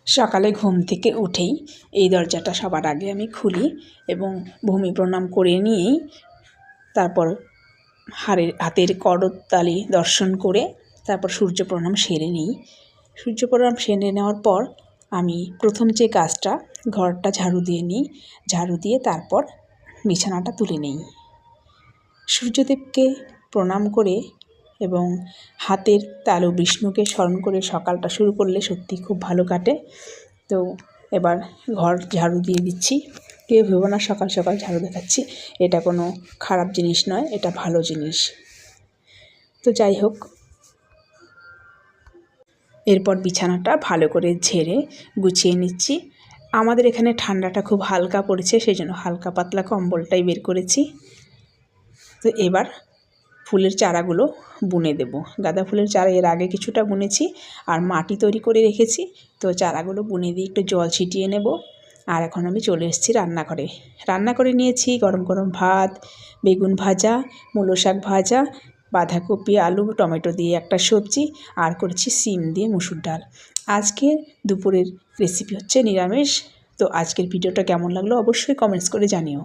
সকালে ঘুম থেকে উঠেই এই দরজাটা সবার আগে আমি খুলি এবং ভূমি প্রণাম করে নিয়েই তারপর হাতের করতালি দর্শন করে তারপর সূর্য প্রণাম সেরে নিই। সূর্য প্রণাম সেরে নেওয়ার পর আমি প্রথম যে কাজটা, ঘরটা ঝাড়ু দিয়ে নিই। ঝাড়ু দিয়ে তারপর বিছানাটা তুলে নিই। সূর্যদেবকে প্রণাম করে এবং হাতের তালু বিষ্ণুকে স্মরণ করে সকালটা শুরু করলে সত্যি খুব ভালো কাটে। তো এবার ঘর ঝাড়ু দিয়ে দিচ্ছি। কেউ ভেবো না সকাল সকাল ঝাড়ু দেখাচ্ছি, এটা কোনো খারাপ জিনিস নয়, এটা ভালো জিনিস। তো যাই হোক, এরপর বিছানাটা ভালো করে ঝেড়ে গুছিয়ে নিচ্ছি। আমাদের এখানে ঠান্ডাটা খুব হালকা পড়েছে, সেই জন্য হালকা পাতলা কম্বলটাই বের করেছি। তো এবার ফুলের চারাগুলো বুনে দেব। গাঁদা ফুলের চারা এর আগে কিছুটা বুনেছি আর মাটি তৈরি করে রেখেছি। তো চারাগুলো বুনে দিয়ে একটু জল ছিটিয়ে নেব। আর এখন আমি চলে এসেছি রান্নাঘরে। রান্না করে নিয়েছি গরম গরম ভাত, বেগুন ভাজা, মূলো শাক ভাজা, বাঁধাকপি আলু টমেটো দিয়ে একটা সবজি, আর করেছি সিম দিয়ে মুসুর ডাল। আজকে দুপুরের রেসিপি হচ্ছে নিরামিষ। তো আজকের ভিডিওটা কেমন লাগলো অবশ্যই কমেন্টস করে জানিও।